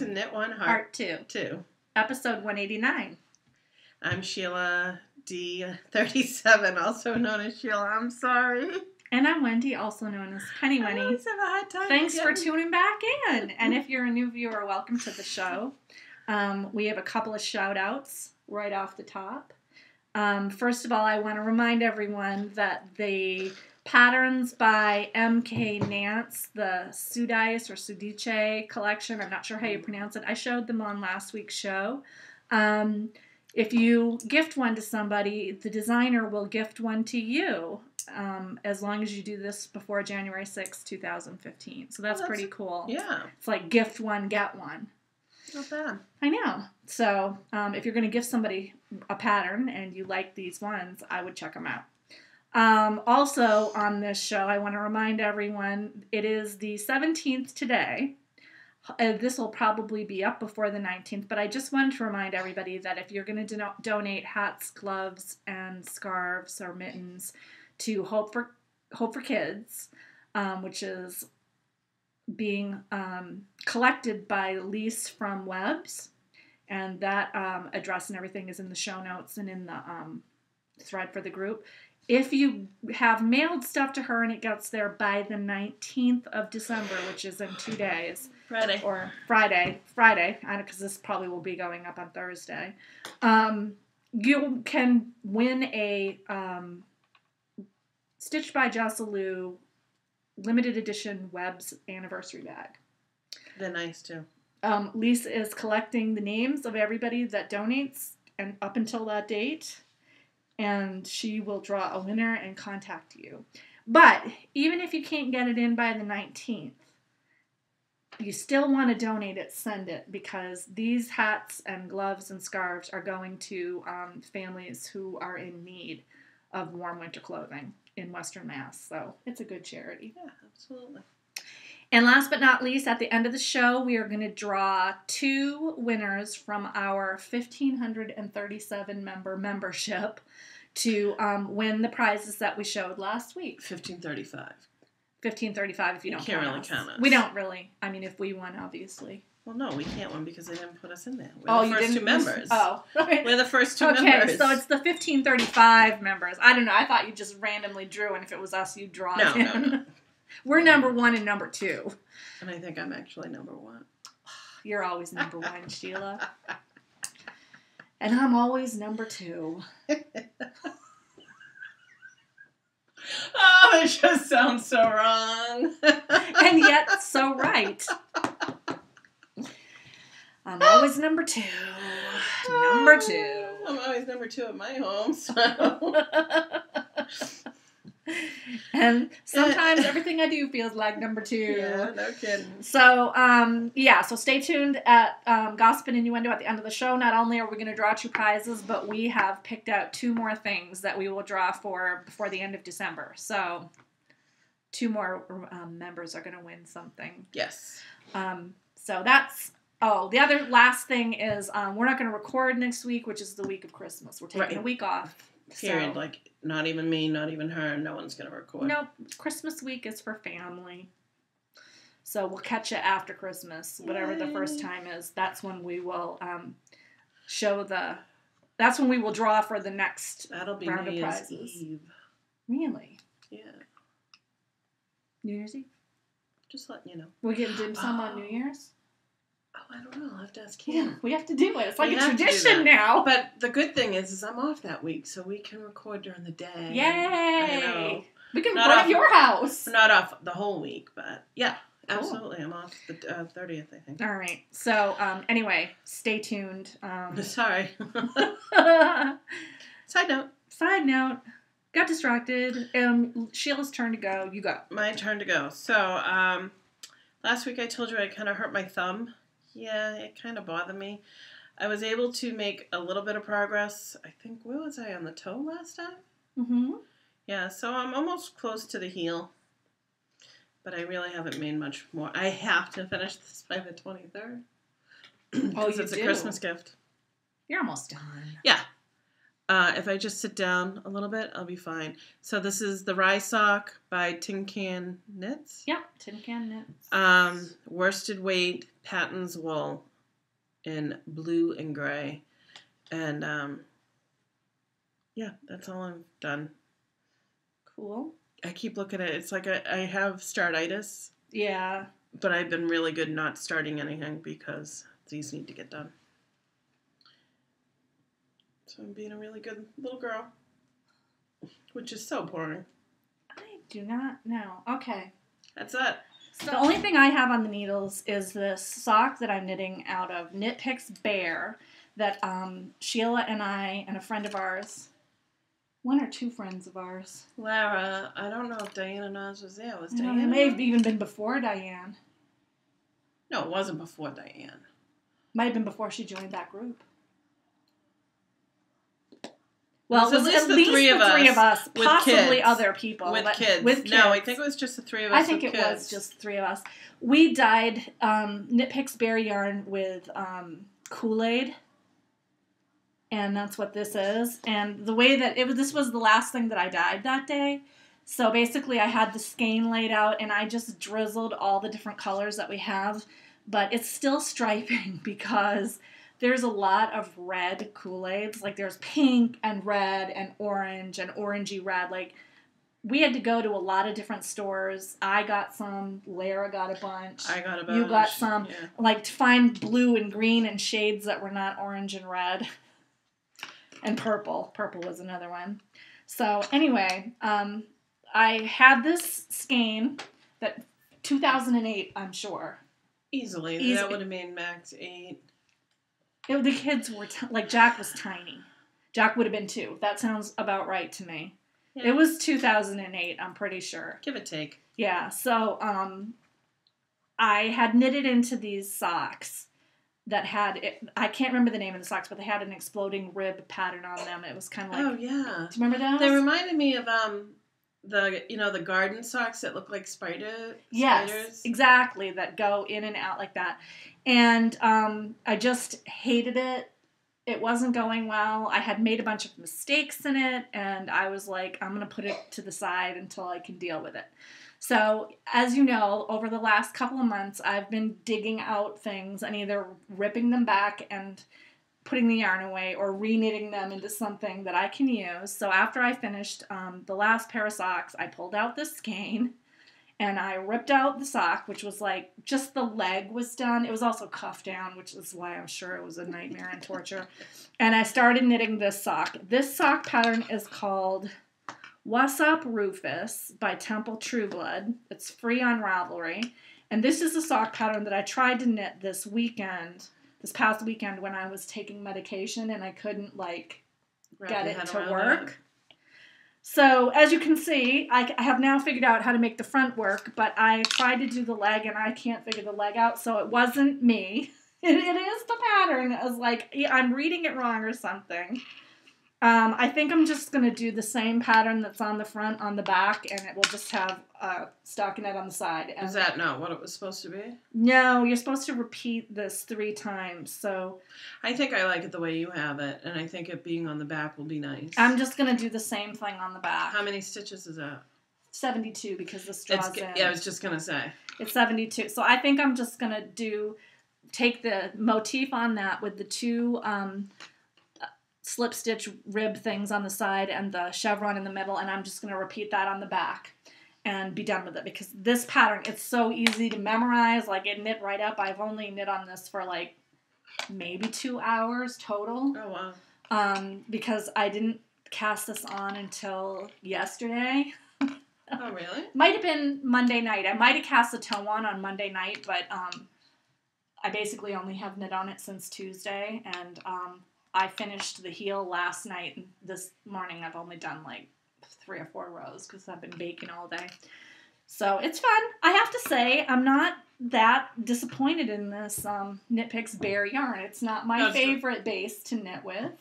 Knit One, Heart 2. 2. Episode 189. I'm Sheila D37, also known as Sheila. I'm sorry. And I'm Wendy, also known as Penny Wendy. I always have a hard time. Thanks for tuning back in. And if you're a new viewer, welcome to the show. We have a couple of shout-outs right off the top. First of all, I want to remind everyone that the patterns by M.K. Nance, the Sudice or Sudice collection, I'm not sure how you pronounce it, I showed them on last week's show. If you gift one to somebody, the designer will gift one to you, as long as you do this before January 6, 2015. So that's pretty cool. Yeah. It's like gift one, get one. Not bad. I know. So if you're going to give somebody a pattern and you like these ones, I would check them out. Also on this show, I want to remind everyone, it is the 17th today. This will probably be up before the 19th, but I just wanted to remind everybody that if you're going to donate hats, gloves, and scarves or mittens to Hope for Kids, which is being collected by Lise from Webs, and that address and everything is in the show notes and in the thread for the group. If you have mailed stuff to her and it gets there by the 19th of December, which is in 2 days. Friday. Or Friday, because this probably will be going up on Thursday. You can win a Stitched by Jossalou limited edition Webs anniversary bag. They're nice, too. Lisa is collecting the names of everybody that donates and up until that date. And she will draw a winner and contact you. But even if you can't get it in by the 19th, you still want to donate it, send it, because these hats and gloves and scarves are going to families who are in need of warm winter clothing in Western Mass. So it's a good charity. Yeah, absolutely. And last but not least, at the end of the show, we are going to draw 2 winners from our 1,537 membership to win the prizes that we showed last week. 1,535. 1,535 if you don't can't count really us. count us. We don't really. I mean, if we won, obviously. Well, no, we can't win because they didn't put us in there. We're the first 2 members. Oh. We're the first 2 members. Okay, so it's the 1,535 members. I don't know. I thought you just randomly drew, and if it was us, you'd draw it in. No. We're number 1 and number 2. And I think I'm actually number 1. You're always number 1, Sheila. And I'm always number 2. Oh, it just sounds so wrong. And yet so right. I'm always number 2. Number 2. I'm always number 2 at my home, so... And sometimes everything I do feels like number 2. Yeah, no kidding. So, so stay tuned at Gossip and Innuendo at the end of the show. Not only are we going to draw 2 prizes, but we have picked out 2 more things that we will draw for before the end of December. So, 2 more members are going to win something. Yes. So that's... Oh, the other last thing is we're not going to record next week, which is the week of Christmas. We're taking a week off. Period. So, like, not even me, not even her. No one's going to record. Nope. Christmas week is for family. So we'll catch you after Christmas, whatever the first time is. That's when we will that's when we will draw for the next round of prizes. Eve. Really? Yeah. New Year's Eve? Just letting you know. We're getting dim sum on New Year's? Oh, I don't know. I'll have to ask him. Yeah, we have to do it. It's like a tradition now. But the good thing is I'm off that week, so we can record during the day. Yay! I know. We can record at your house. Not off the whole week, but yeah, cool. Absolutely. I'm off the 30th, I think. All right. So, anyway, stay tuned. Sorry. Side note. Got distracted. Sheila's turn to go. You go. My turn to go. So, last week I told you I kind of hurt my thumb. Yeah, it kind of bothered me. I was able to make a little bit of progress. I think, where was I, on the toe last time? Mm-hmm. Yeah, so I'm almost close to the heel. But I really haven't made much more. I have to finish this by the 23rd. Oh, you it's a Christmas gift. You're almost done. Yeah. If I just sit down a little bit, I'll be fine. So this is the Rye Sock by Tin Can Knits. Yep, Tin Can Knits. Worsted weight, Patton's wool. in blue and gray. And yeah, that's all I've done. Cool. I keep looking at it. It's like I have startitis. Yeah. But I've been really good not starting anything because these need to get done. So I'm being a really good little girl. Which is so boring. I do not know. Okay. That's it. So the only thing I have on the needles is this sock that I'm knitting out of Knit Picks Bear that Sheila and I and a friend of ours, one or two friends of ours. Lara, I don't know if Diana Nas was there. Was It Diana? may have even been before Diane. No, it wasn't before Diane. Might have been before she joined that group. Well, it was at least the three of us, possibly kids. other people. With kids. With kids. No, I think it was just the three of us. I think it was just the three of us. We dyed Knit Picks Bear yarn with Kool-Aid. And that's what this is. And the way that this was the last thing that I dyed that day. So basically I had the skein laid out and I just drizzled all the different colors that we have. But it's still striping because there's a lot of red Kool-Aids. Like there's pink and red and orangey red. Like we had to go to a lot of different stores. I got some. Lara got a bunch. I got a bunch. You got some. Yeah. Like to find blue and green and shades that were not orange and red. And purple. Purple was another one. So anyway, I had this skein that 2008, I'm sure. Easily. That would have made max 8. The kids were, like Jack was tiny. Jack would have been 2. That sounds about right to me. Yeah. It was 2008, I'm pretty sure. Give or take. Yeah, so I had knitted into these socks that had, I can't remember the name of the socks, but they had an exploding rib pattern on them. It was kind of like... Oh, yeah. Do you remember those? They reminded me of the garden socks that look like spiders. Yes, exactly, that go in and out like that. And I just hated it. It wasn't going well. I had made a bunch of mistakes in it, and I was like, I'm going to put it to the side until I can deal with it. So, as you know, over the last couple of months, I've been digging out things and either ripping them back and putting the yarn away or re-knitting them into something that I can use. So after I finished the last pair of socks, I pulled out the skein and I ripped out the sock, which was like just the leg was done. It was also cuffed down, which is why I'm sure it was a nightmare and torture. And I started knitting this sock. This sock pattern is called What's Up Rufus by Temple Trueblood. It's free on Ravelry. And this is a sock pattern that I tried to knit this past weekend when I was taking medication and I couldn't get it to work. So as you can see, I have now figured out how to make the front work, but I tried to do the leg and I can't figure the leg out, so it wasn't me. It is the pattern. It was like, I'm reading it wrong or something. I think I'm just going to do the same pattern that's on the front on the back, and it will just have a stockinette on the side. And is that not what it was supposed to be? No, you're supposed to repeat this 3 times. So I think I like it the way you have it, and I think it being on the back will be nice. I'm just going to do the same thing on the back. How many stitches is that? 72 because the straw's in. Yeah, I was just going to say. It's 72. So I think I'm just going to take the motif on that with the 2... slip stitch rib things on the side and the chevron in the middle, and I'm just going to repeat that on the back and be done with it because this pattern, it's so easy to memorize. Like it knit right up. I've only knit on this for like maybe 2 hours total. Oh wow. Because I didn't cast this on until yesterday. Oh really? Might have been Monday night. I might have cast the toe on Monday night, but I basically only have knit on it since Tuesday, and I finished the heel last night, and this morning I've only done like 3 or 4 rows because I've been baking all day. So it's fun. I have to say, I'm not that disappointed in this Knit Picks Bear yarn. It's not my favorite base to knit with,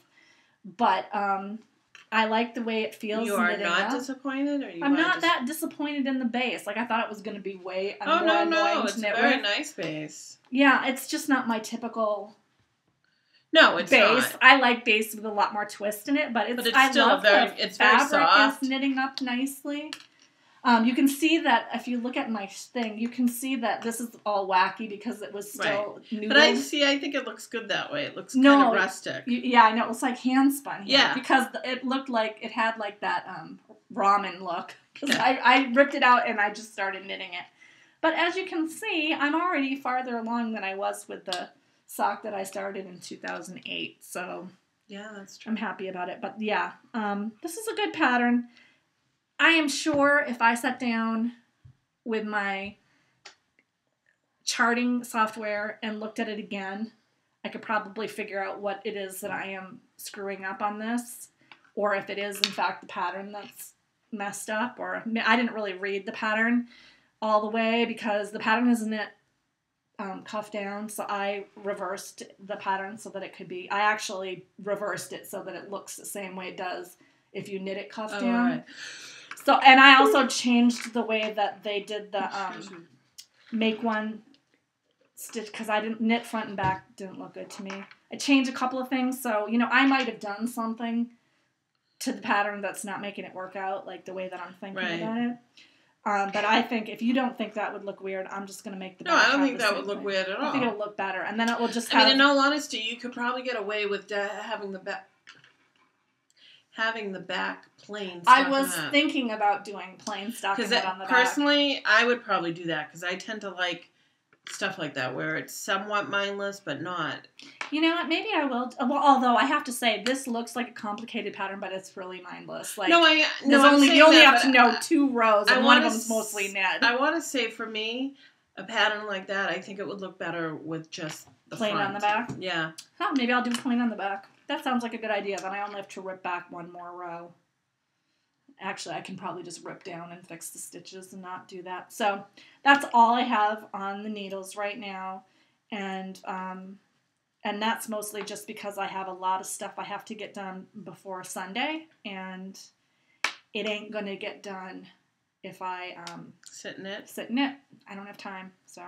but I like the way it feels. You are not disappointed? Or I'm not that disappointed in the base. Like I thought it was going to be way more annoying it's to knit a very with. nice base. Yeah, it's just not my typical... No, it's base. not. I like base with a lot more twist in it, but it's I still love very it's fabric very soft. is knitting up nicely. You can see that if you look at my thing, you can see that this is all wacky because it was still noodled. But I think it looks good that way. It looks kind of rustic. Yeah, I know. It was like hand spun here. Yeah. Because it looked like it had like that ramen look. Because I ripped it out and I just started knitting it. But as you can see, I'm already farther along than I was with the sock that I started in 2008. So yeah, that's true. I'm happy about it. But yeah, this is a good pattern. I am sure if I sat down with my charting software and looked at it again, I could probably figure out what it is that I am screwing up on this, or if it is in fact the pattern that's messed up, or I didn't really read the pattern all the way because the pattern is knit cuff down, so I reversed the pattern so that it could be, I actually reversed it so that it looks the same way it does if you knit it cuff down. Right. So, and I also changed the way that they did the make one stitch because I didn't knit front and back, didn't look good to me. I changed a couple of things, so I might have done something to the pattern that's not making it work out like the way that I'm thinking about it. But I think if you don't think that would look weird, I'm just going to make the back. No, I don't think that would look weird at all. I think it'll look better, and then it will just. I mean, in all honesty, you could probably get away with having the back plain. I was thinking about doing plain stocking on the back. Personally, I would probably do that because I tend to like stuff like that where it's somewhat mindless but not. You know what? Maybe I will. Well, although I have to say this looks like a complicated pattern, but it's really mindless. Like you only have to know 2 rows, and one of them's mostly knit. I want to say for me, a pattern like that, I think it would look better with just the plain front. On the back. Yeah. Oh, maybe I'll do plain on the back. That sounds like a good idea. Then I only have to rip back 1 more row. Actually, I can probably just rip down and fix the stitches and not do that. So that's all I have on the needles right now. And that's mostly just because I have a lot of stuff I have to get done before Sunday. And it ain't going to get done if I sit in it. I don't have time. So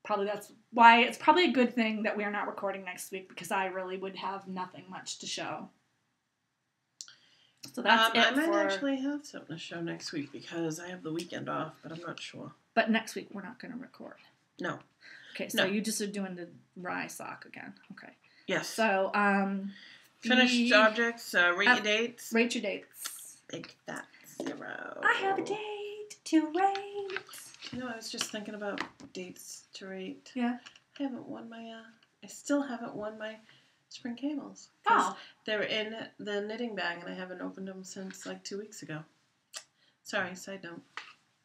probably that's why it's probably a good thing that we're not recording next week because I really would have nothing much to show. So that's it. I might actually have something to show next week because I have the weekend off, but I'm not sure. But next week we're not going to record. No. Okay, so you just are doing the rye sock again. Okay. Yes. So, finished objects, rate your dates. Rate your dates. Big fat 0. I have a date to rate. I was just thinking about dates to rate. Yeah. I still haven't won my spring cables. Oh. They're in the knitting bag and I haven't opened them since like 2 weeks ago. Sorry, side note.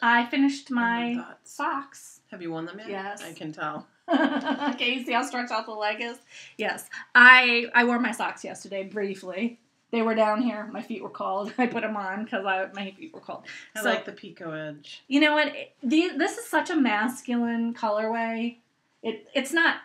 I finished my socks. Have you won them yet? Yes. I can tell. Okay, you see how stretched out the leg is? Yes. I wore my socks yesterday briefly. They were down here. My feet were cold. I put them on because my feet were cold. I like the Pico edge. You know what? This is such a masculine colorway. It's not...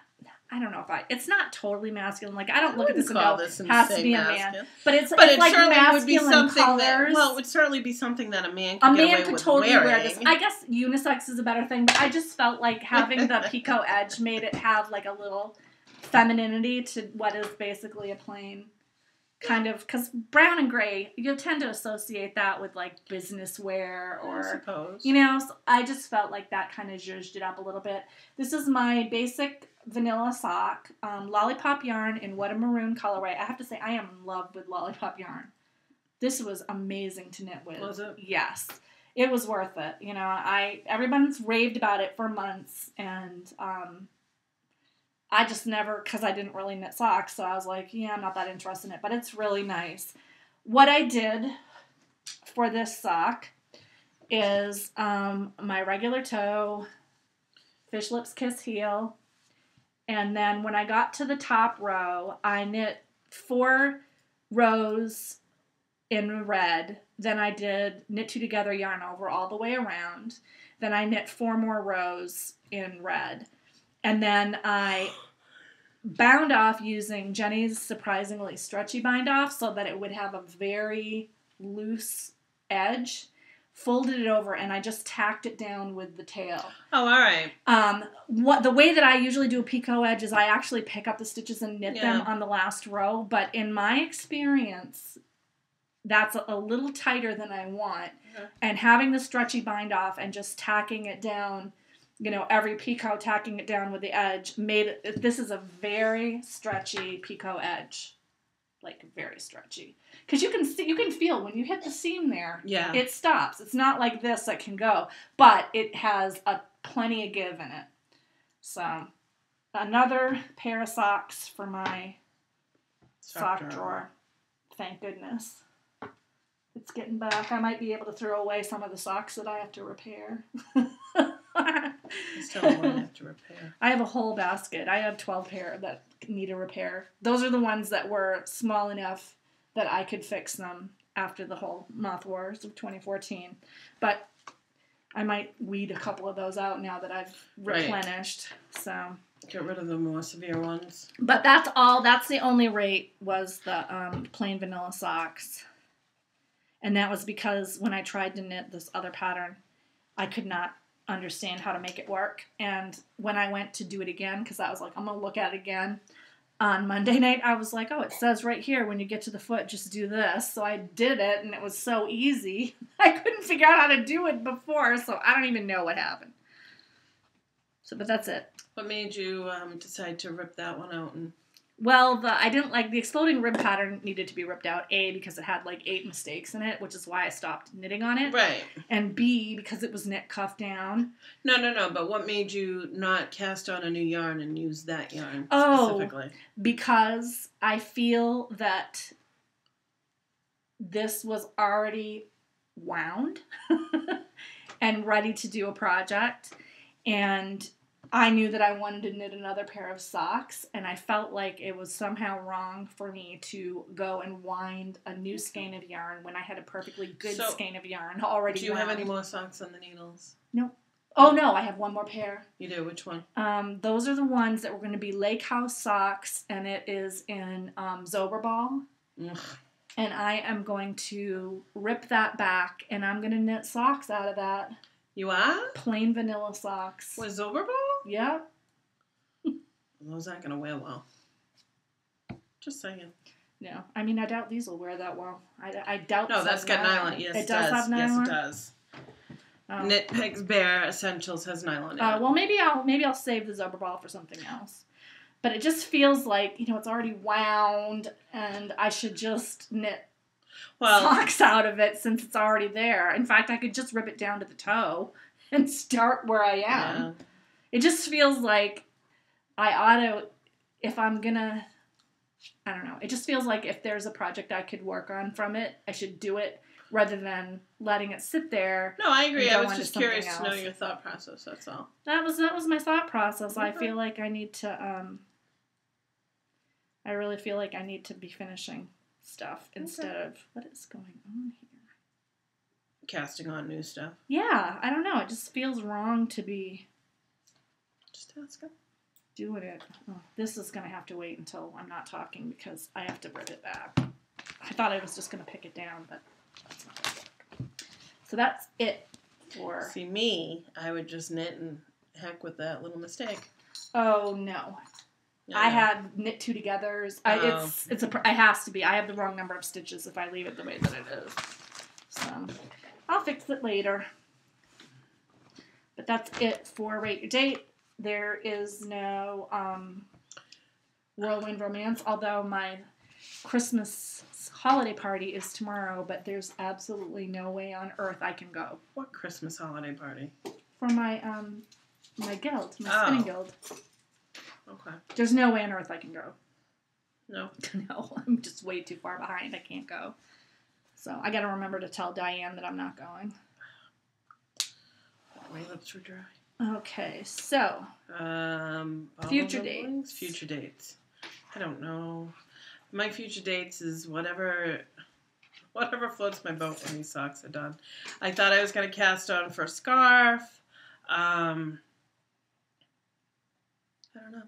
I don't know it's not totally masculine. Like, I don't look at this and go, has to be a man. But it's like masculine colors. It would certainly be something that a man could get away with totally wearing. wear this. I guess unisex is a better thing, but I just felt like having the Pico edge made it have like a little femininity to what is basically a plain kind of, because brown and gray, you tend to associate that with like business wear or, I suppose. So I just felt like that kind of zhuzhed it up a little bit. This is my basic vanilla sock, lollipop yarn in what a maroon colorway. I have to say I am in love with lollipop yarn. This was amazing to knit with. Was it? Yes. It was worth it. Everyone's raved about it for months, and I just never, because I didn't really knit socks, so I was like, yeah, I'm not that interested in it, but it's really nice. What I did for this sock is my regular toe, fish lips kiss heel, and then when I got to the top row, I knit 4 rows in red. Then I did knit 2 together yarn over all the way around. Then I knit 4 more rows in red. And then I bound off using Jenny's surprisingly stretchy bind off so that it would have a very loose edge. Folded it over, and I just tacked it down with the tail. Oh, all right. The way that I usually do a Pico edge is I actually pick up the stitches and knit them on the last row. But in my experience, that's a little tighter than I want. Okay. And having the stretchy bind off and just tacking it down, every picot tacking it down with the edge made it, this is a very stretchy picot edge. Like very stretchy. Because you can feel when you hit the seam there, Yeah. it stops. It's not like this that can go, but it has plenty of give in it. So, another pair of socks for my sock drawer. Thank goodness. It's getting back. I might be able to throw away some of the socks that I have to repair. I still have one I have to repair. I have a whole basket. I have 12 pair that need a repair. Those are the ones that were small enough that I could fix them after the whole moth wars of 2014. But I might weed a couple of those out now that I've replenished. Right. So get rid of the more severe ones. But that's all. That's the only rate was the plain vanilla socks. And that was because when I tried to knit this other pattern, I could not understand how to make it work. And when I went to do it again, because I was like, I'm going to look at it again, on Monday night, I was like, oh, it says right here, when you get to the foot, just do this. So I did it, and it was so easy. I couldn't figure out how to do it before, so I don't even know what happened. So, but that's it. What made you decide to rip that one out? Well, I didn't like the exploding rib pattern needed to be ripped out, A, because it had like 8 mistakes in it, which is why I stopped knitting on it. Right. And B, because it was knit cuff down. No, but what made you not cast on a new yarn and use that yarn specifically? Because I feel that this was already wound and ready to do a project, and I knew that I wanted to knit another pair of socks, and I felt like it was somehow wrong for me to go and wind a new skein of yarn when I had a perfectly good skein of yarn already wound. Do you have any more socks on the needles? No. Oh, no, I have one more pair. You do? Which one? Those are the ones that were going to be Lake House socks, and it is in Zoberball. Ugh. And I am going to rip that back, and I'm going to knit socks out of that. You are? Plain vanilla socks. With Zoberball? Yeah. Those aren't going to wear well. Just saying. No. I mean, I doubt these will wear that well. I doubt No, that's got nylon. Yes, it does. Have nylon? Yes, it does. Oh. Knit Pig's Bare Essentials has nylon in it. Well, maybe I'll save the Zoberball for something else. But it just feels like, it's already wound, and I should just knit socks out of it since it's already there. In fact, I could just rip it down to the toe and start where I am. Yeah. It just feels like I ought to, if I'm gonna, I don't know. It just feels like if there's a project I could work on from it, I should do it rather than letting it sit there. No, I agree. I was just curious to know your thought process, that's all. That was my thought process. Okay. I feel like I need to, I really feel like I need to be finishing stuff instead of what is going on here. Casting on new stuff. Yeah, I don't know. It just feels wrong to be just asking. Doing it. Oh, this is going to have to wait until I'm not talking because I have to rip it back. I thought I was just going to pick it down, but that's not going to work. So that's it for... See, me, I would just knit and heck with that little mistake. Oh, no. I had knit 2 togethers. It has to be. I have the wrong number of stitches if I leave it the way that it is. So I'll fix it later. But that's it for Rate Your Date. There is no Whirlwind Romance, although my Christmas holiday party is tomorrow, but there's absolutely no way on earth I can go. What Christmas holiday party? For my my guild, my spinning guild. Okay. There's no way on earth I can go. No. No, I'm just way too far behind. I can't go. So I got to remember to tell Diane that I'm not going. My lips were dry. Okay, so future dates. Blings? Future dates. I don't know. My future dates is whatever floats my boat when these socks are done. I thought I was going to cast on for a scarf. I don't know.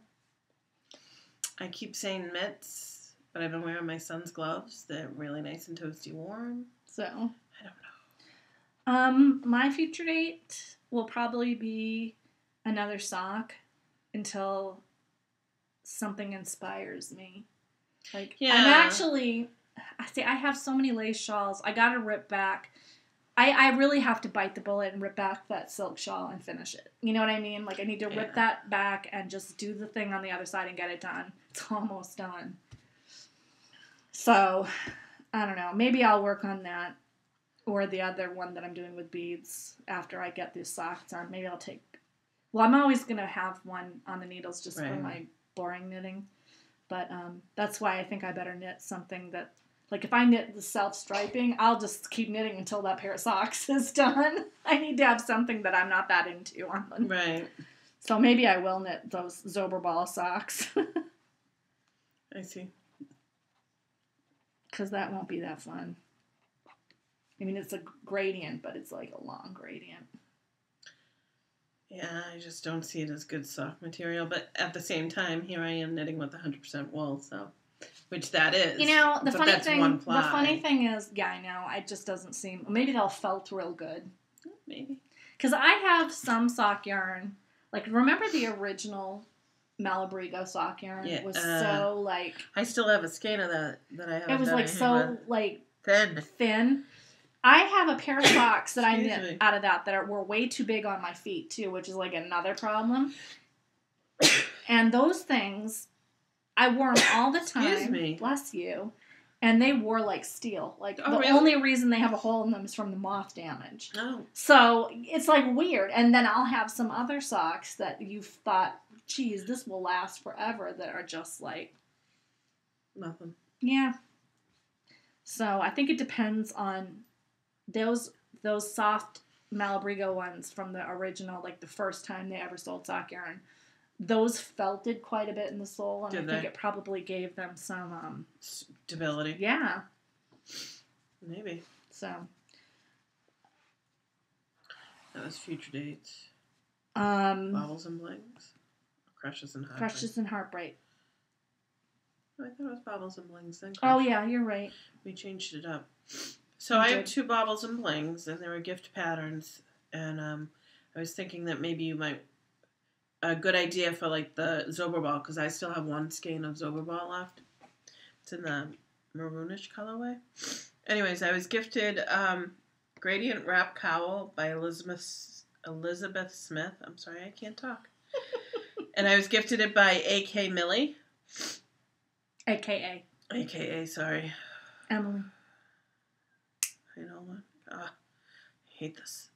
I keep saying mitts, but I've been wearing my son's gloves. They're really nice and toasty warm. So I don't know. My future date will probably be another sock until something inspires me. Like, yeah. see, I have so many lace shawls. I gotta rip back. I really have to bite the bullet and rip back that silk shawl and finish it. You know what I mean? Like, I need to rip that back and just do the thing on the other side and get it done. It's almost done. So, I don't know. Maybe I'll work on that. Or the other one that I'm doing with beads after I get these socks on. Maybe I'll take... Well, I'm always going to have one on the needles just for my boring knitting. But that's why I think I better knit something that... Like, if I knit the self-striping, I'll just keep knitting until that pair of socks is done. I need to have something that I'm not that into on them. Right. So maybe I will knit those Zoberball socks. I see. Because that won't be that fun. I mean, it's a gradient, but it's like a long gradient. Yeah, I just don't see it as good sock material. But at the same time, here I am knitting with 100% wool, so... Which that is. You know, the funny thing is, yeah, I know, it just doesn't seem, maybe they'll felt real good. Maybe. Because I have some sock yarn, like, remember the original Malabrigo sock yarn? Yeah, It was so, like... I still have a skein of that I haven't It was, done like, so, like... Thin. I have a pair of socks that I knit out of that were way too big on my feet, too, which is, like, another problem. And those things... I wore them all the time. Excuse me. Bless you. And they wore like steel. Like, really? Only reason they have a hole in them is from the moth damage. Oh. So, it's like weird. And then I'll have some other socks that you've thought, geez, this will last forever, that are just like... Nothing. Yeah. So, I think it depends on those soft Malabrigo ones from the original, like the first time they ever sold sock yarn. Those felted quite a bit in the sole, and I think it probably gave them some... stability. Yeah. Maybe. So. That was future dates. Bobbles and blings. Crushes and heartbreaks. Crushes and heartbreak. Oh, I thought it was bobbles and blings then. Oh, yeah, you're right. We changed it up. So I have 2 bobbles and blings, and they were gift patterns, and I was thinking that maybe you might... A good idea for, like, the Zoberball, because I still have 1 skein of Zoberball left. It's in the maroonish colorway. Anyways, I was gifted Gradient Wrap Cowl by Elizabeth Smith. I'm sorry, I can't talk. And I was gifted it by A.K. Millie. A.K.A. A.K.A., sorry. Emily. I know. I hate this.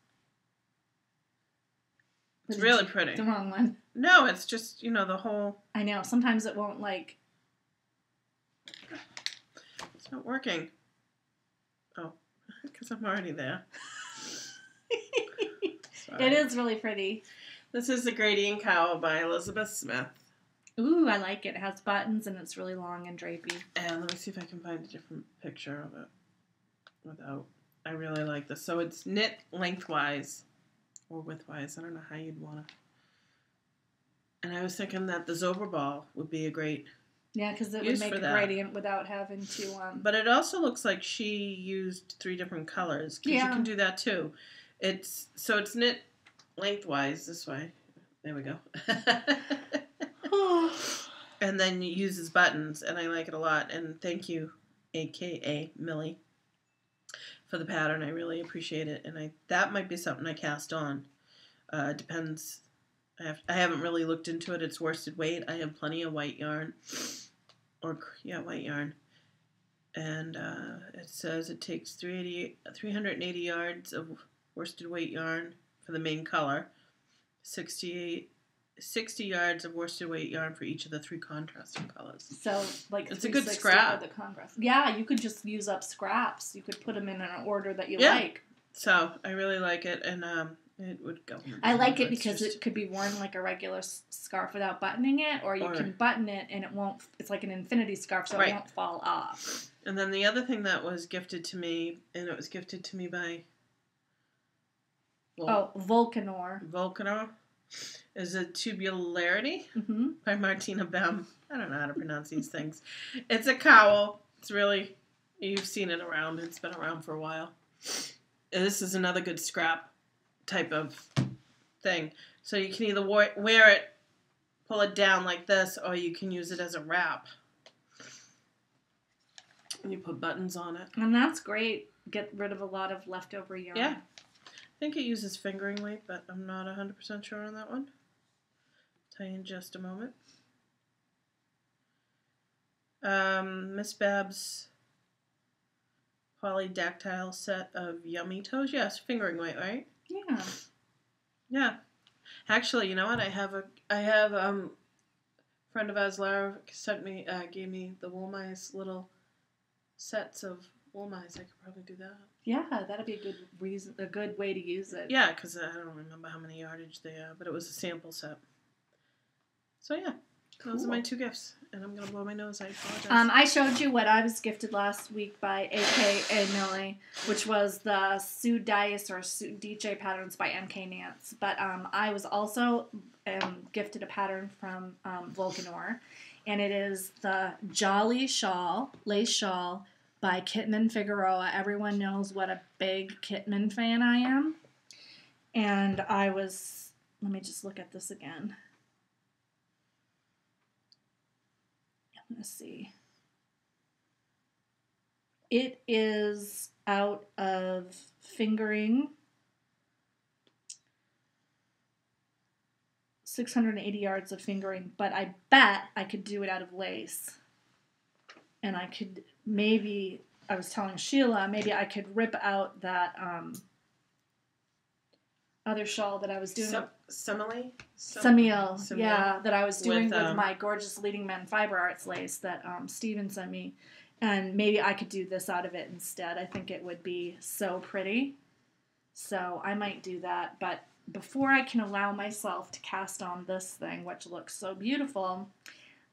It's really pretty. The wrong one. No, it's just, the whole... I know. Sometimes it won't, like... It's not working. Oh, because I'm already there. It is really pretty. This is the Gradient Cowl by Elizabeth Smith. Ooh, I like it. It has buttons and it's really long and drapey. And let me see if I can find a different picture of it without... I really like this. So it's knit lengthwise. Or widthwise. I don't know how you'd want to. And I was thinking that the Zoberball would be a great Yeah, because it would make a gradient without having to... But it also looks like she used 3 different colors. Because you can do that too. It's knit lengthwise this way. There we go. And then uses buttons. And I like it a lot. And thank you, A.K.A. Millie, for the pattern. I really appreciate it, and that might be something I cast on. Depends. I haven't really looked into it. It's worsted weight. I have plenty of white yarn, white yarn, and it says it takes 380 yards of worsted weight yarn for the main color, 60 yards of worsted weight yarn for each of the 3 contrasting colors. So, like, it's a good scrap. The contrast. Yeah, you could just use up scraps. You could put them in an order that you like. So, I really like it, and it would go. I like it because it could be worn like a regular scarf without buttoning it, or you can button it and it won't, it's like an infinity scarf, so it won't fall off. And then the other thing that was gifted to me, and it was gifted to me by... Vulcanor. Is a Tubularity by Martina Bem. I don't know how to pronounce these things. It's a cowl. It's really, you've seen it around. It's been around for a while. And this is another good scrap type of thing. So you can either wear it, pull it down like this, or you can use it as a wrap. And you put buttons on it. And that's great. Get rid of a lot of leftover yarn. Yeah. I think it uses fingering weight, but I'm not 100% sure on that one. Tell you in just a moment. Miss Babs polydactyl set of yummy toes. Yes, fingering weight, right? Yeah. Yeah. Actually, you know what? I have friend of ours, Lara, gave me the wool mice little sets of wool mice. I could probably do that. Yeah, that'd be a good way to use it. Yeah, because I don't remember how many yardage they are, but it was a sample set. So yeah, those are my 2 gifts, and I'm gonna blow my nose. I apologize. I showed you what I was gifted last week by AKA Millie, which was the Sue Dice or Sue DJ patterns by MK Nance. But I was also gifted a pattern from Vulcanor, and it is the Jolly Shawl, lace shawl by Kitman Figueroa. Everyone knows what a big Kitman fan I am. And let me just look at this again. Let's see. It is out of fingering 680 yards of fingering, but I bet I could do it out of lace. And I could I was telling Sheila, maybe I could rip out that other shawl that I was doing. Semille, yeah, that I was doing with my gorgeous Leading Men Fiber Arts lace that Steven sent me. And maybe I could do this out of it instead. I think it would be so pretty. So I might do that. But before I can allow myself to cast on this thing, which looks so beautiful,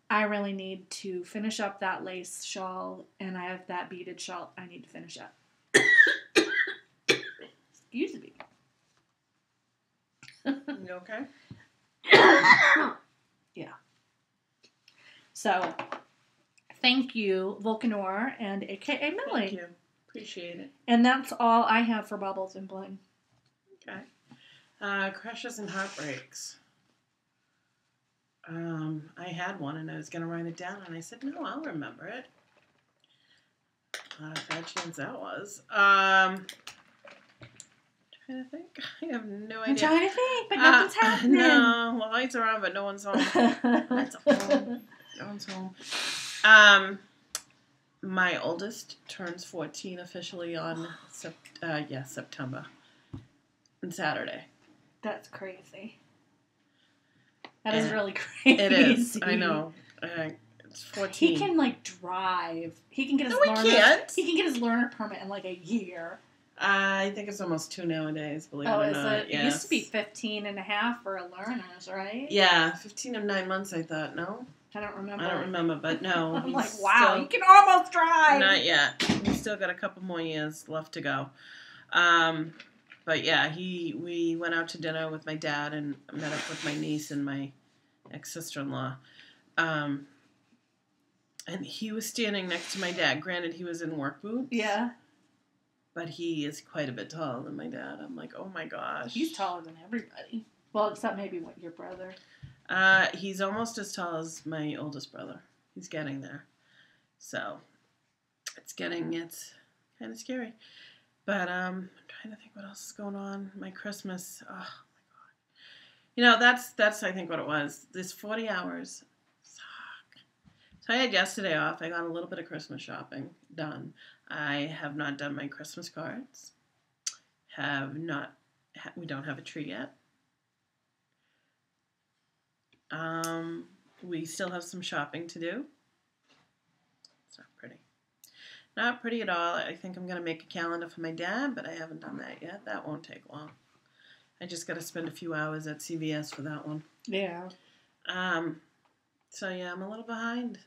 I really need to finish up that lace shawl. And I have that beaded shawl I need to finish up. Excuse me. You okay? Yeah. So, thank you, Vulcanor and AKA Millie. Thank you. Appreciate it. And that's all I have for Bobbles and Bling. Okay. Crushes and heartbreaks. I had one and I was going to write it down and I said, no, I'll remember it. Not a bad chance that was. Trying to think. I have no idea. I'm trying to think, but nothing's happening. No, well, lights are on, but no one's home. Lights are home. No one's home. My oldest turns 14 officially on September. On Saturday. That's crazy. That is really crazy. It is. I know. It's 14. He can drive. He can get his He can get his learner permit in a year. I think it's almost 2 nowadays, believe it or not. It used to be 15 and a half for a learner's, right? Yeah, 15 of 9 months, I thought. No? I don't remember, but no. I'm like, wow, you can almost drive. Not yet. He's still got a couple more years left to go. But yeah, we went out to dinner with my dad and met up with my niece and my ex-sister-in-law. And he was standing next to my dad. Granted, he was in work boots. Yeah. But he is quite a bit taller than my dad. I'm like, oh my gosh. He's taller than everybody. Well, except maybe your brother. He's almost as tall as my oldest brother. He's getting there. So, it's kind of scary. But I'm trying to think what else is going on. My Christmas, oh my God. That's I think what it was. This 40 hours suck. So I had yesterday off. I got a little bit of Christmas shopping done. I have not done my Christmas cards. We don't have a tree yet. We still have some shopping to do. It's not pretty. Not pretty at all. I think I'm going to make a calendar for my dad, but I haven't done that yet. That won't take long. I just got to spend a few hours at CVS for that one. Yeah. So yeah, I'm a little behind.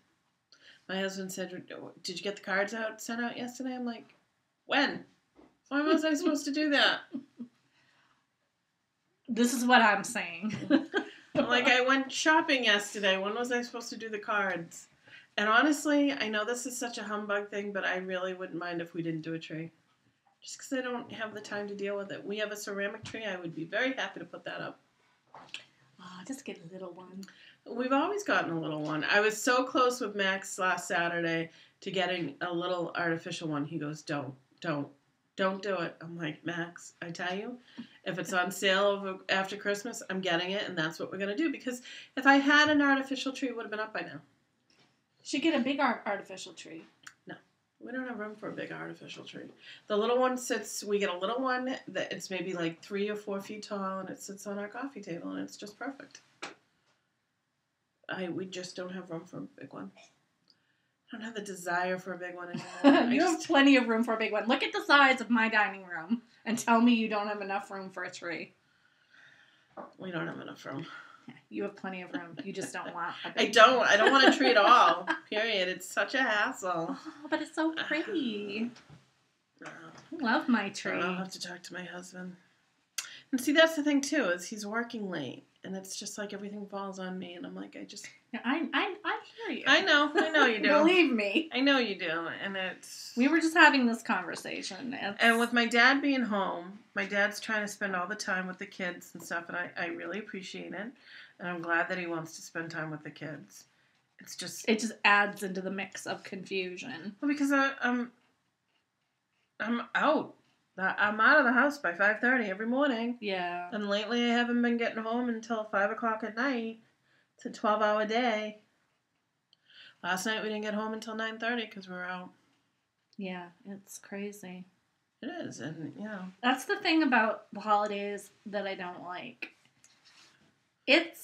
My husband said, did you get the cards sent out yesterday? I'm like, when? Why was I supposed to do that? This is what I'm saying. I'm like, I went shopping yesterday. When was I supposed to do the cards? And honestly, I know this is such a humbug thing, but I really wouldn't mind if we didn't do a tree. Just because I don't have the time to deal with it. We have a ceramic tree. I would be very happy to put that up. Oh, just get a little one. We've always gotten a little one. I was so close with Max last Saturday to getting a little artificial one. He goes, don't do it. I'm like, Max, I tell you, if it's on sale after Christmas, I'm getting it, and that's what we're going to do. Because if I had an artificial tree, it would have been up by now. Should get a big artificial tree. No, we don't have room for a big artificial tree. The little one sits, we get a little one that it's maybe like 3 or 4 feet tall, and it sits on our coffee table, and it's just perfect. We just don't have room for a big one. I don't have the desire for a big one anymore. You have plenty of room for a big one. Look at the size of my dining room and tell me you don't have enough room for a tree. We don't have enough room. You have plenty of room. You just don't want a I big don't want a tree at all. Period. It's such a hassle. Oh, but it's so pretty. I I love my tree. I'll have to talk to my husband. And see, that's the thing, too, is he's working late. And it's just like everything falls on me. And I'm like, I hear you. I know you do. Believe me. I know you do. And it's... We were just having this conversation. And with my dad being home, my dad's trying to spend all the time with the kids and stuff. And I really appreciate it. And I'm glad that he wants to spend time with the kids. It's just... It just adds into the mix of confusion. Well, because I'm out. I'm out of the house by 5:30 every morning. Yeah. And lately I haven't been getting home until 5 o'clock at night. It's a 12-hour day. Last night we didn't get home until 9:30 because we were out. Yeah, it's crazy. It is, and That's the thing about the holidays that I don't like. It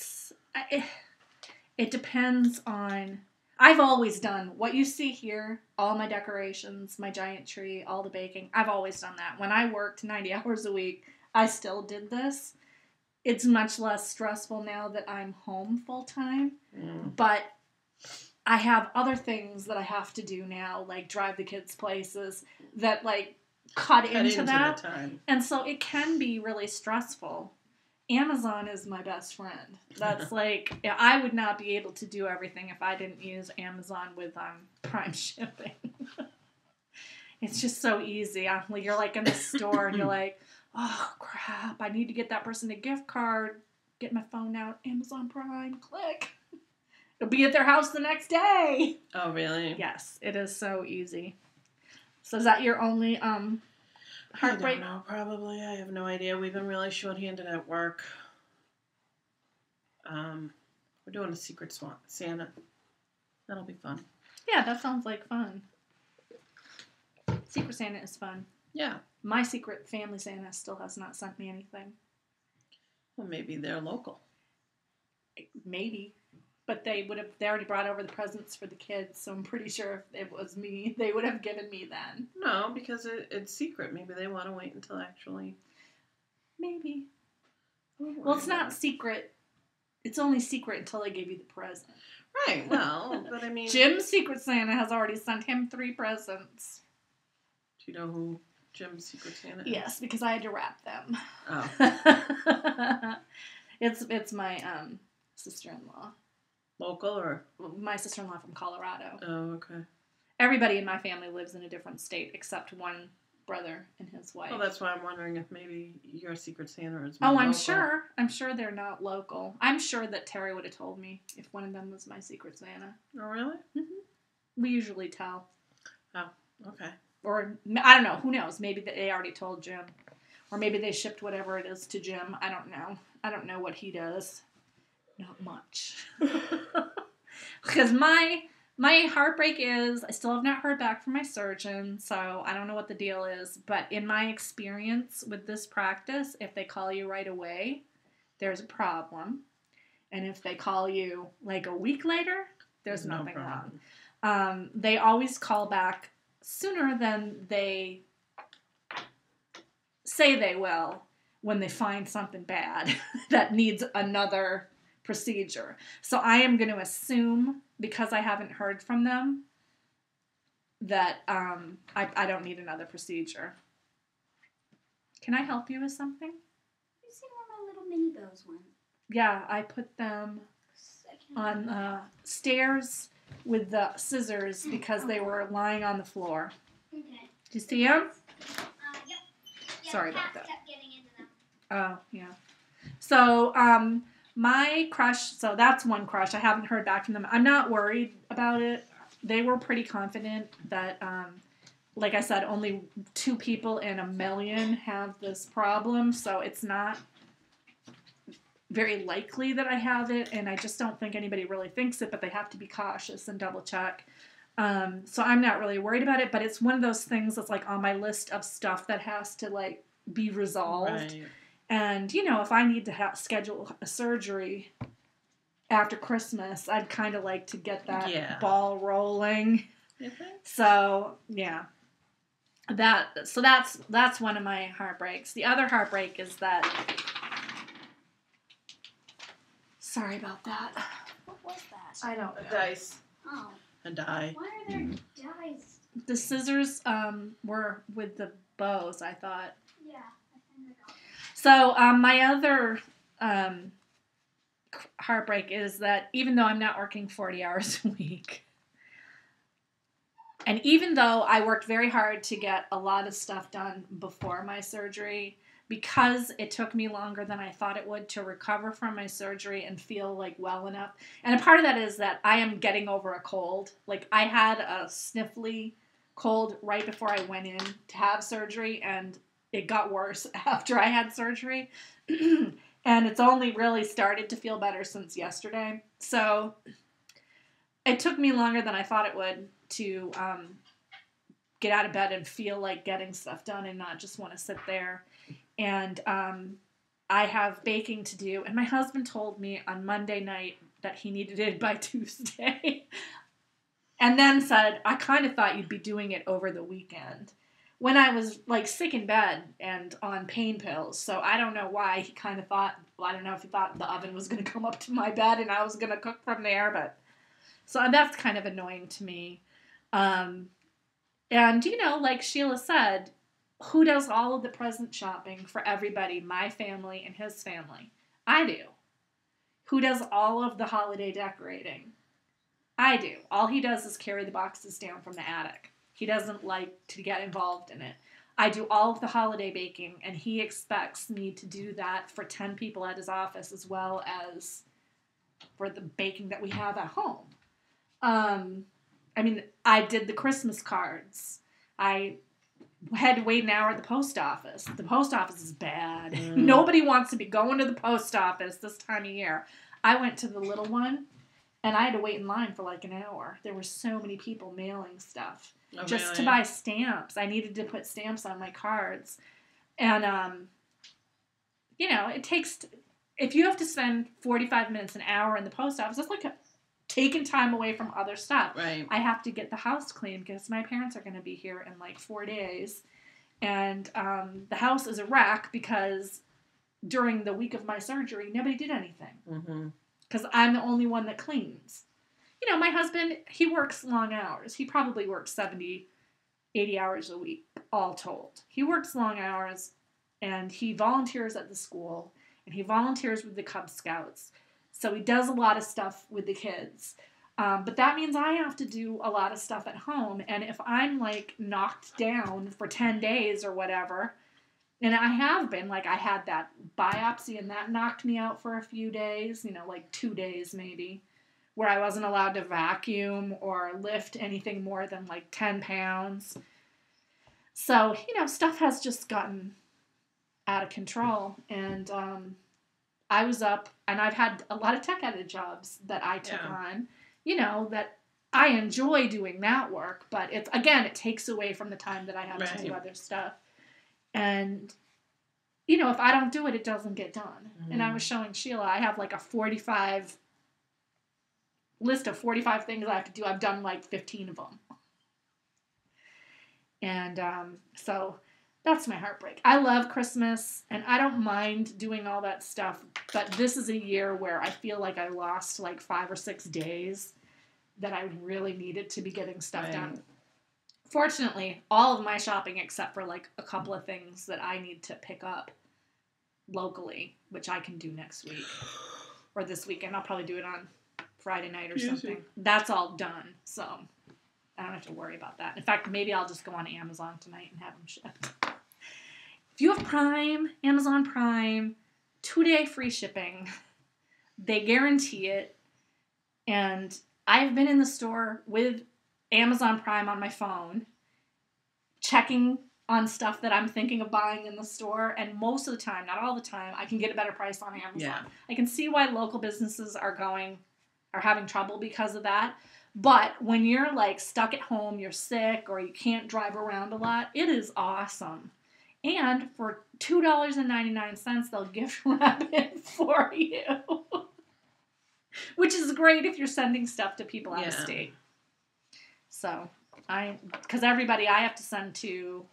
depends on... I've always done what you see here, all my decorations, my giant tree, all the baking. I've always done that. When I worked 90 hours a week, I still did this. It's much less stressful now that I'm home full time. But I have other things that I have to do now, like drive the kids places that like cut into that. The time. And so it can be really stressful. Amazon is my best friend. That's like, I would not be able to do everything if I didn't use Amazon with Prime shipping. It's just so easy. You're like in the store and you're like, oh crap, I need to get that person a gift card. Get my phone out, Amazon Prime, click. It'll be at their house the next day. Oh, really? Yes, it is so easy. So is that your only heartbreak? I don't know, probably. I have no idea. We've been really short-handed at work. We're doing a Secret Santa. That'll be fun. Yeah, that sounds like fun. Secret Santa is fun. Yeah. My secret family Santa still has not sent me anything. Well, maybe they're local. Maybe. But they already brought over the presents for the kids, so I'm pretty sure if it was me, they would have given me then. No, because it's secret. Maybe they want to wait until actually... Maybe. Well, it's not secret. It's only secret until they give you the present. Right, well, but I mean... Jim's Secret Santa has already sent him 3 presents. Do you know who Jim's Secret Santa is? Yes, because I had to wrap them. Oh. It's my sister-in-law. Local or? My sister-in-law from Colorado. Oh, okay. Everybody in my family lives in a different state except one brother and his wife. Well, that's why I'm wondering if maybe your Secret Santa is more local. I'm sure they're not local. I'm sure that Terry would have told me if one of them was my Secret Santa. Oh, really? Mm-hmm. We usually tell. Oh, okay. Or, I don't know. Who knows? Maybe they already told Jim. Or maybe they shipped whatever it is to Jim. I don't know. I don't know what he does. Not much. Because my heartbreak is I still have not heard back from my surgeon, so I don't know what the deal is. But in my experience with this practice, if they call you right away, there's a problem. And if they call you like a week later, there's nothing wrong. They always call back sooner than they say they will when they find something bad that needs another procedure. So I am going to assume, because I haven't heard from them, that I don't need another procedure. Can I help you with something? You see where my little mini bows went? Yeah, I put them on stairs with the scissors because they were lying on the floor. Okay. Do you see them? Yep. Sorry about that. Kept getting into them. Oh, yeah. So, My crush, so that's one crush. I haven't heard back from them. I'm not worried about it. They were pretty confident that, like I said, only 2 people in a million have this problem, so it's not very likely that I have it, and I just don't think anybody really thinks it, but they have to be cautious and double check. So I'm not really worried about it, but it's one of those things that's like on my list of stuff that has to like be resolved. Right. And, you know, if I need to schedule a surgery after Christmas, I'd kind of like to get that ball rolling. You think? So, yeah. That's one of my heartbreaks. The other heartbreak is that... Sorry about that. What was that? I don't know. A dice. Oh. A die. Why are there dice? The scissors were with the bows, I thought. Yeah, I think I got it. So, my other heartbreak is that even though I'm not working 40 hours a week, and even though I worked very hard to get a lot of stuff done before my surgery, because it took me longer than I thought it would to recover from my surgery and feel like well enough. And a part of that is that I am getting over a cold. Like, I had a sniffly cold right before I went in to have surgery, and it got worse after I had surgery. And it's only really started to feel better since yesterday. So it took me longer than I thought it would to get out of bed and feel like getting stuff done and not just want to sit there. And I have baking to do. And my husband told me on Monday night that he needed it by Tuesday. And then said, I kind of thought you'd be doing it over the weekend. When I was, like, sick in bed and on pain pills. So I don't know why he kind of thought, well, I don't know if he thought the oven was going to come up to my bed and I was going to cook from there. But so that's kind of annoying to me. And, you know, like Sheila said, who does all of the present shopping for everybody, my family and his family? I do. Who does all of the holiday decorating? I do. All he does is carry the boxes down from the attic. He doesn't like to get involved in it. I do all of the holiday baking, and he expects me to do that for 10 people at his office as well as for the baking that we have at home. I mean, I did the Christmas cards. I had to wait an hour at the post office. The post office is bad. Nobody wants to be going to the post office this time of year. I went to the little one, and I had to wait in line for like an hour. There were so many people mailing stuff. Just to buy stamps. I needed to put stamps on my cards. And, you know, it takes... If you have to spend 45 minutes, an hour in the post office, that's like taking time away from other stuff. Right. I have to get the house clean because my parents are going to be here in like 4 days. And the house is a wreck because during the week of my surgery, nobody did anything. Because I'm the only one that cleans. You know, my husband, he works long hours. He probably works 70, 80 hours a week, all told. He works long hours, and he volunteers at the school, and he volunteers with the Cub Scouts. So he does a lot of stuff with the kids. But that means I have to do a lot of stuff at home. And if I'm, like, knocked down for 10 days or whatever, and I have been, like, I had that biopsy, and that knocked me out for a few days, you know, like 2 days maybe, where I wasn't allowed to vacuum or lift anything more than, like, 10 pounds. So, you know, stuff has just gotten out of control. And I was up, and I've had a lot of tech-edited jobs that I took on, you know, that I enjoy doing that work, but it's, again, it takes away from the time that I have to do other stuff. And, you know, if I don't do it, it doesn't get done. And I was showing Sheila, I have like a list of 45 things I have to do. I've done like 15 of them. And so that's my heartbreak. I love Christmas, and I don't mind doing all that stuff, but this is a year where I feel like I lost like 5 or 6 days that I really needed to be getting stuff done. Fortunately, all of my shopping, except for like a couple of things that I need to pick up locally, which I can do next week or this weekend. I'll probably do it on Friday night or something. That's all done, so I don't have to worry about that. In fact, maybe I'll just go on Amazon tonight and have them shipped. If you have Prime, Amazon Prime, 2-day free shipping, They guarantee it. And I've been in the store with Amazon Prime on my phone, checking on stuff that I'm thinking of buying in the store, and most of the time, not all the time, I can get a better price on Amazon. Yeah. I can see why local businesses are having trouble because of that. But when you're like stuck at home, you're sick, or you can't drive around a lot, it is awesome. And for $2.99, they'll gift wrap it for you. Which is great if you're sending stuff to people out of state. So, because everybody I have to send to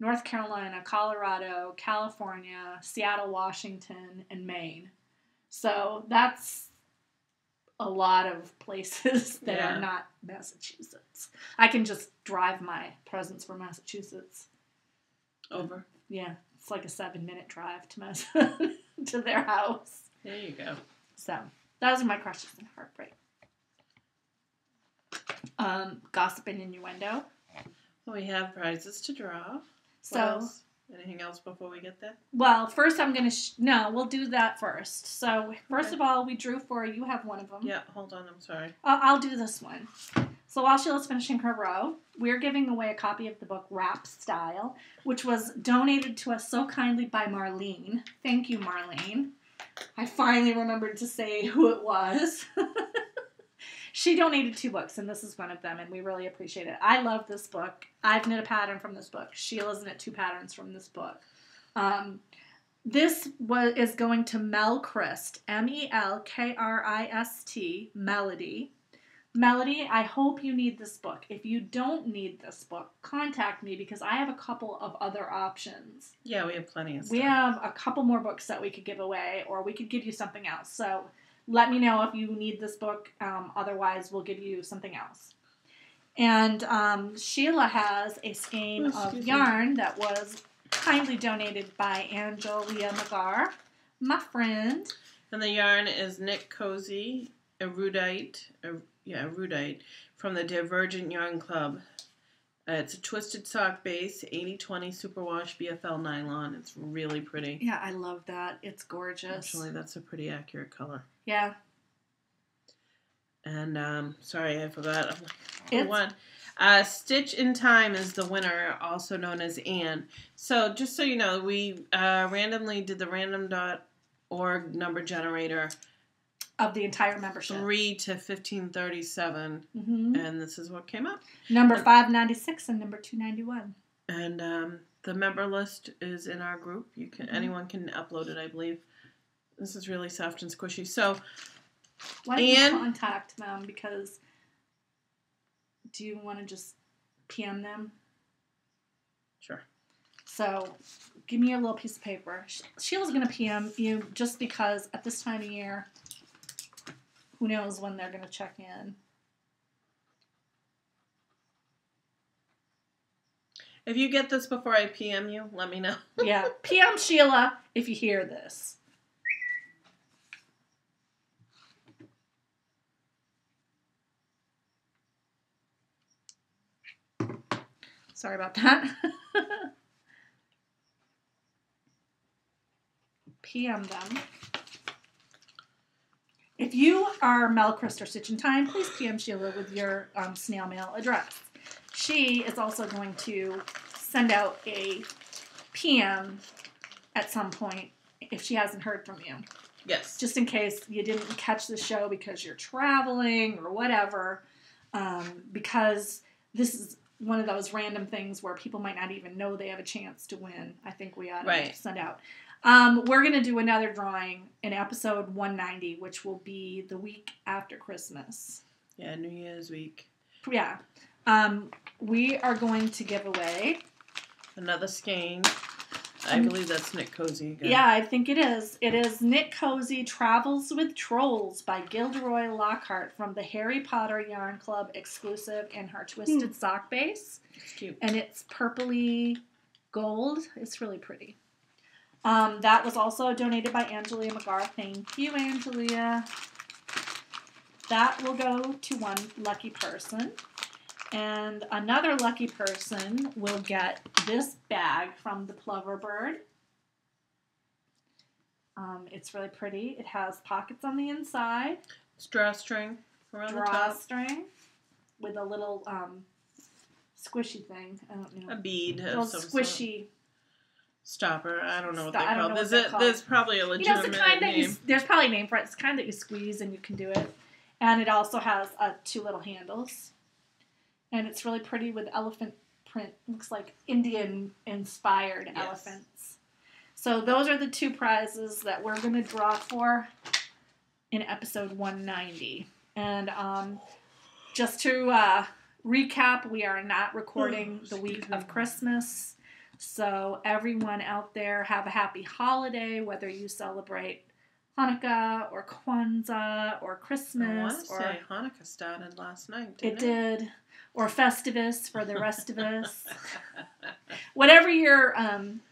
North Carolina, Colorado, California, Seattle, Washington, and Maine. So that's a lot of places that are not Massachusetts. I can just drive my presents from Massachusetts over. Yeah, it's like a 7-minute drive to to their house. There you go. So those are my crushes and heartbreak. Gossip and innuendo. Well, we have prizes to draw. So, anything else before we get there? Well, first I'm going to... no, we'll do that first. So, first of all, we drew for... you have one of them. Yeah, hold on, I'm sorry. I'll do this one. So, while Sheila's finishing her row, we're giving away a copy of the book Rap Style, which was donated to us so kindly by Marlene. Thank you, Marlene. I finally remembered to say who it was. She donated 2 books, and this is one of them, and we really appreciate it. I love this book. I've knit a pattern from this book. Sheila's knit 2 patterns from this book. This is going to Mel Christ, Melkrist, Melody. Melody, I hope you need this book. If you don't need this book, contact me because I have a couple of other options. Yeah, we have plenty of stuff. We have a couple more books that we could give away, or we could give you something else. So let me know if you need this book. Otherwise, we'll give you something else. And Sheila has a skein of yarn that was kindly donated by Angelia McGar, my friend. And the yarn is Knit Cozy, Erudite, from the Divergent Yarn Club. It's a twisted sock base, 80/20 superwash BFL nylon. It's really pretty. Yeah, I love that. It's gorgeous. Actually, that's a pretty accurate color. Yeah. And, sorry, I forgot. Who won? Stitch in Time is the winner, also known as Anne. So, just so you know, we randomly did the random.org number generator. Of the entire membership. 3 to 1537. Mm-hmm. And this is what came up. Number 596 and number 291. And the member list is in our group. Anyone can upload it, I believe. This is really soft and squishy. So, why don't you contact them? Because do you want to just PM them? Sure. So, give me a little piece of paper. Sheila's going to PM you just because at this time of year, who knows when they're going to check in. If you get this before I PM you, let me know. Yeah, PM Sheila if you hear this. Sorry about that. PM them. If you are Mel Christ or Stitch in Time, please PM Sheila with your snail mail address. She is also going to send out a PM at some point if she hasn't heard from you. Yes. Just in case you didn't catch the show because you're traveling or whatever. Because this is one of those random things where people might not even know they have a chance to win. I think we ought to send out. We're going to do another drawing in episode 190, which will be the week after Christmas. Yeah, New Year's week. Yeah. We are going to give away... another skein. I believe that's Knit Cozy again. Yeah, I think it is. It is Knit Cozy Travels with Trolls by Gilderoy Lockhart from the Harry Potter Yarn Club exclusive in her Twisted Sock Base. It's cute. And it's purpley gold. It's really pretty. That was also donated by Angelia McGar. Thank you, Angelia. That will go to one lucky person. And another lucky person will get this bag from the Plover Bird. It's really pretty. It has pockets on the inside, Drawstring around the top. drawstring with a little squishy thing. I don't know. A bead Little of some sort. squishy Stopper. I don't know what I they're don't called. know what they're called. There's probably a it's the legitimate kind that name. there's probably a name for it. It's the kind that you squeeze and you can do it. And it also has 2 little handles. And it's really pretty with elephant print. Looks like Indian-inspired elephants. So those are the 2 prizes that we're going to draw for in episode 190. And just to recap, we are not recording the week of Christmas. So everyone out there, have a happy holiday, whether you celebrate Hanukkah or Kwanzaa or Christmas. I want to say Hanukkah started last night, didn't it? It did. Or Festivus for the rest of us. Whatever you're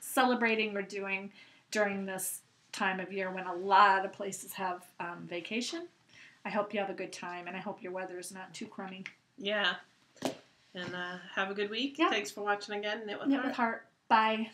celebrating or doing during this time of year when a lot of places have vacation, I hope you have a good time, and I hope your weather is not too crummy. Yeah. And have a good week. Yeah. Thanks for watching again. Knit with Knit Heart. with Heart. Bye.